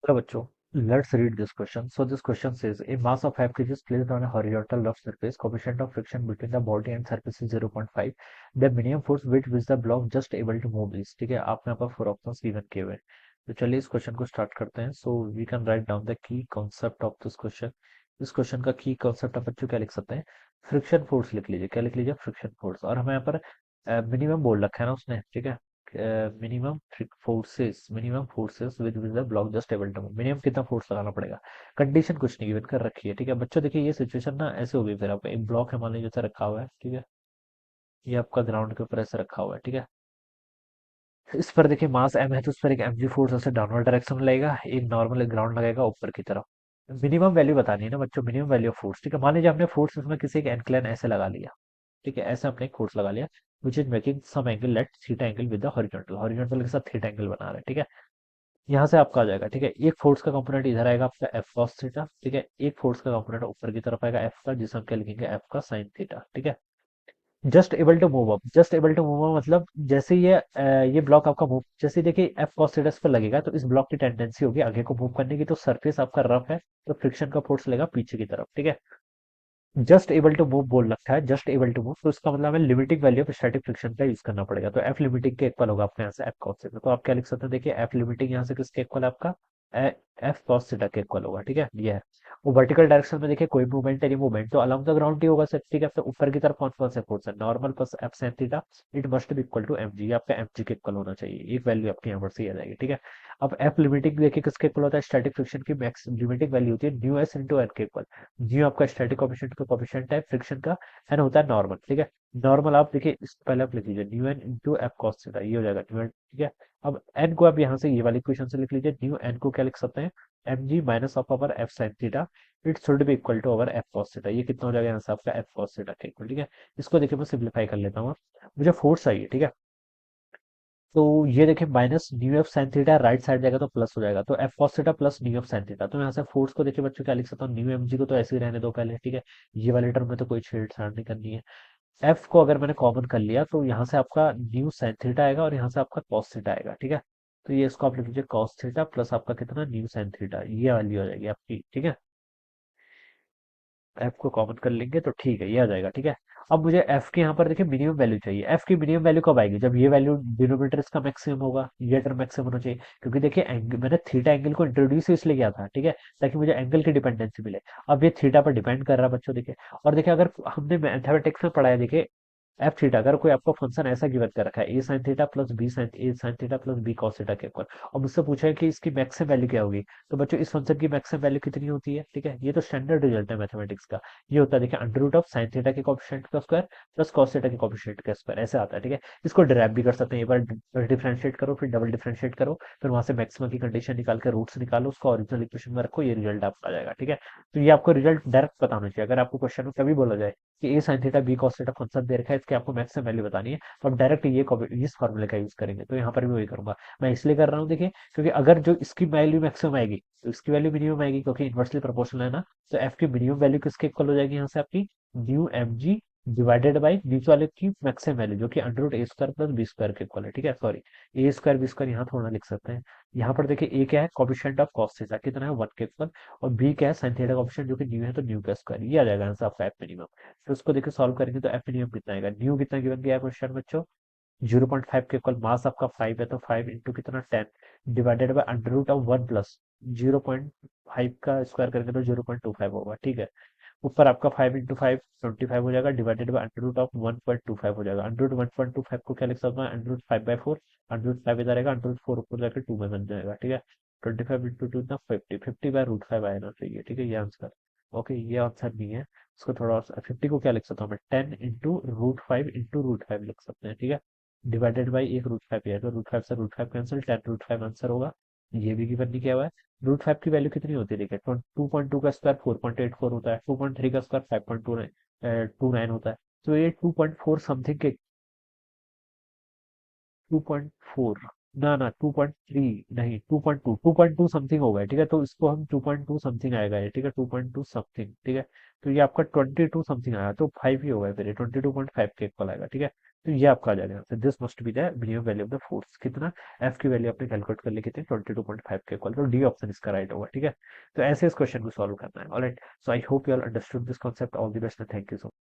Hello, bachcho. Let's read this question. So this question says a mass of 5 kg is placed on a horizontal rough surface. Coefficient of friction between the body and surface is 0.5. The minimum force with which the block just able to move is. ठीक है, आपने यहाँ पर four options given किए हुए हैं. तो चलिए इस क्वेश्चन को स्टार्ट करते हैं. So we can write down the key concept of this question. इस क्वेश्चन का की कॉन्सेप्ट आप बच्चों क्या लिख सकते हैं? फ्रिक्शन फोर्स लिख लीजिए. क्या लिख लीजिए? Friction force. और हमें यहाँ पर मिनिमम बोल रखा है ना उसने. ठीक है, minimum forces with with the block just able to move. Minimum कितना फोर्स लगाना पड़ेगा? कंडीशन कुछ नहीं गिवन कर रखी है. ठीक है बच्चों, देखिए ये सिचुएशन ना ऐसे होगी. फिर आपका एक ब्लॉक है, मान लीजिए ऐसे रखा हुआ है. ठीक है, ये आपका ग्राउंड के ऊपर ऐसे रखा हुआ है. ठीक है, इस पर देखिए मास एम है, तो उस पर एक एमजी फोर्स ऐसे डाउनवर्ड डायरेक्शन में लगेगा. एक नॉर्मल ग्राउंड लगेगा ऊपर की तरफ. मिनिमम वैल्यू बतानी है ना बच्चों, मिनिमम वैल्यू ऑफ फोर्स. ठीक है, मान लीजिए हमने फोर्स इसमें किसी एक एनक्लेन ऐसे लगा लिया. ठीक है, ऐसे हमने एक फोर्स लगा लिया which is making some angle let theta angle with the horizontal. Horizontal के साथ थीटा एंगल बना रहे हैं. ठीक है, यहाँ से आपका आ जाएगा. ठीक है, एक फोर्स का कंपोनेंट इधर आएगा आपका एफ कॉस थीटा. ठीक है, एक फोर्स का कंपोनेंट ऊपर की तरफ आएगा एफ का, जिसे हम क्या लिखेंगे? एफ का साइन थीटा. ठीक है, just able to move up. Just able to move up मतलब जैसे ये ब्लॉक आपका मूव, जैसे देखिए एफ कॉस थीटा इस पर लगेगा तो इस ब्लॉक की टेंडेंसी होगी आगे को मूव करने की. तो सरफेस आपका रफ है, तो फ्रिक्शन का फोर्स लेगा पीछे की तरफ. ठीक है, जस्ट एबल टू मूव बोल रखा है, जस्ट एबल टू मूव, तो इसका मतलब हमें limiting value of static friction का यूज करना पड़ेगा. तो एफ लिमिटिंग के इक्वल होगा आपके यहाँ से एफ कॉस थीटा. तो आप क्या लिख सकते हैं? देखिए एफ लिमिटिंग यहाँ से किसके इक्वल है? आपका एफ कॉस थीटा के इक्वल होगा. ठीक है, ये है. वो वर्टिकल डायरेक्शन में देखिए कोई मूवमेंट है नहीं, मूवमेंट तो अलॉन्ग द ग्राउंड ही होगा सर. ठीक है, तो ऊपर की तरफ कौन कौन से फोर्स है? Normal plus F sine theta. It must be equal to m g. आपका एम जी के इक्वल होना चाहिए. एक वैल्यू आपकी यहाँ पर से आ जाएगी. ठीक है, अब एफ लिमिटिंग देखिए किसके इक्वल होता है? स्टैटिक फ्रिक्शन की मैक्स लिमिटिंग वैल्यू होती है न्यू एस इंटू एन के इक्वल. न्यू आपका स्टैटिक कोएफिशिएंट का कोएफिशिएंट है फ्रिक्शन का, एन होता है नॉर्मल. ठीक है, नॉर्मल आप देखिए इसको पहले आप लिख लीजिए mu N into F cos theta, ये हो जाएगा न्यू एन. ठीक है, अब एन को आप यहाँ से ये वाली इक्वेशन से लिख लीजिए. न्यू एन को क्या लिख सकते हैं? M g minus of our F sine theta. It should be equal to our F cos theta. ये कितना हो जाएगा यहाँ से? आपका एफ कॉस थीटा के इक्वल. ठीक है, इसको देखिए मैं सिंप्लीफाई कर लेता हूँ. मुझे फोर्स चाहिए. ठीक है, तो ये देखिए minus new F sine theta right side जाएगा तो प्लस हो जाएगा. तो F cos theta plus new F sine theta. तो यहाँ से फोर्स को देखिए बच्चों क्या लिख सकता हूँ? न्यू एम जी को तो ऐसे ही रहने दो पहले. ठीक है, ये वाले टर्म में तो कोई छेड़छाड़ नहीं करनी है. एफ को अगर मैंने कॉमन कर लिया तो यहाँ से आपका न्यू साइन थीटा आएगा और यहाँ से आपका कॉस थीटा आएगा. ठीक है, तो ये इसको आप लिख लीजिए कॉस थीटा प्लस आपका कितना? New sine theta. ये वैल्यू आ जाएगी आपकी. ठीक है, एफ को कॉमन कर लेंगे तो ठीक है, ये आ जाएगा. ठीक है, अब मुझे एफ के यहाँ पर देखिए मिनिमम वैल्यू चाहिए. एफ की मिनिमम वैल्यू कब आएगी? जब ये वैल्यू डिनोमिनेटर इसका मैक्सिमम होगा, ये टर्म मैक्सिमम होना चाहिए. क्योंकि देखिए एंगल मैंने थीटा एंगल को इंट्रोड्यूस इसलिए किया था. ठीक है, ताकि मुझे एंगल की डिपेंडेंसी मिले. अब ये थीटा पर डिपेंड कर रहा है बच्चों. देखिए, और देखिए अगर हमने मैथमेटिक्स में पढ़ा है, देखिए एफ थीटा अगर कोई आपको फंक्शन ऐसा गिवन कर रखा है a sine theta plus b sine a sine theta plus b cos theta के इक्वल, और मुझसे पूछा है कि इसकी मैक्सिमम वैल्यू क्या होगी, तो बच्चों इस फंक्शन की मैक्सिमम वैल्यू कितनी होती है? ठीक है, ये तो स्टैंडर्ड रिजल्ट है मैथमेटिक्स का. ये होता है देखिए under root of sine theta के कोएफिशिएंट का स्क्वायर प्लस कॉस थीटा के कोएफिशिएंट का स्क्वायर, ऐसे आता है. ठीक है, इसको डिराइव भी कर सकते हैं. एक बार डिफरेंशिएट करो, फिर डबल डिफरेंशिएट करो, फिर वहां से मैक्सिमम की कंडीशन निकाल के रूट्स निकालो, उसको ओरिजिनल इक्वेशन में रखो, ये रिजल्ट आपका आ जाएगा. ठीक है, तो ये आपको रिजल्ट डायरेक्ट पता होना चाहिए. अगर आपको क्वेश्चन में कभी बोला जाए कि a sine theta b cos theta function दे रखा है, इसके आपको मैक्सिमम वैल्यू बतानी है, तो हम डायरेक्ट इस फॉर्मूले का यूज करेंगे. तो यहाँ पर भी वही करूंगा. मैं इसलिए कर रहा हूँ देखिए, क्योंकि अगर जो इसकी वैल्यू मैक्सिमम आएगी तो इसकी वैल्यू मिनिमम आएगी, क्योंकि इन्वर्सली प्रोपोर्शनल है ना. तो एफ की मिनिमम वैल्यू किसके इक्वल हो जाएगी? यहाँ से आपकी mu m g divided by नीचे वाले की मैक्सिमम वैल्यू, जो कि under root a square plus b square के इक्वल है. ठीक है, sorry, a square b square यहाँ थोड़ा लिख सकते हैं. यहाँ पर देखिए ए क्या है? कोफिशिएंट ऑफ कॉस थीटा कितना है? 1 के इक्वल. और बी क्या है? साइन थीटा कोफिशिएंट जो कि न्यू है, तो न्यू का स्क्वायर. ये आ जाएगा आंसर आपका एफ मिनिमम. तो उसको देखिए सॉल्व करेंगे तो एफ मिनिमम कितना आएगा? न्यू कितना गिवन गया है क्वेश्चन बच्चों? 0.5 के इक्वल. मास आपका 5 है, तो 5 इंटू कितना? 10 divided by under root of 1 plus 0.5 का स्क्वायर करेंगे तो 0.25 होगा. ठीक है, ऊपर आपका 5 इंटू 5 25 हो जाएगा, divided by under root of 1.25 हो जाएगा. अंडर रूट 1.25 को क्या लिख सकते हैं? Under root 5/4. अंडर रूट 5 इधर रहेगा, अंडर रूट 4 ऊपर जाकर 2 में बन जाएगा. ठीक है, 25 इंटू 2 इतना 50, 50/√5 आना चाहिए. ठीक है, ये आंसर. ओके, ये आंसर नहीं है. उसको थोड़ा और 50 को क्या लिख सकता हूँ मैं? 10 इंटू √5 इंटू √5 लिख सकते हैं. ठीक है, डिवाइडेड बाई एक √5 है, तो √5 से √5 कैंसिल, 10√5 आंसर होगा. ये भी गिवन नहीं किया हुआ है. √5 की वैल्यू कितनी होती है? देखिए 2.2 का स्क्वायर 4.84 होता है, 2.3 का स्क्वायर 5.29 होता है. तो ये 2.4 समथिंग के 2.4, ना ना 2.3 नहीं, 2.2 2.2 समथिंग होगा. ठीक है, तो इसको हम 2.2 समथिंग आएगा ये. ठीक है, 2.2 समथिंग. ठीक है, तो ये आपका 22 समथिंग आया, तो 5 ही होगा फिर ये 22.5 के इक्वल आएगा. ठीक है, तो ये आपका आ जाएगा answer, this must be the minimum value of the force. कितना, एफ की वैल्यू आपने कैलकुलेट कर ली कितनी, 22.5 के इक्वल, तो डी ऑप्शन इसका राइट होगा, ठीक है। तो ऐसे इस क्वेश्चन को सॉल्व करना है, alright. So I hope you all understood this concept, all the best, thank you so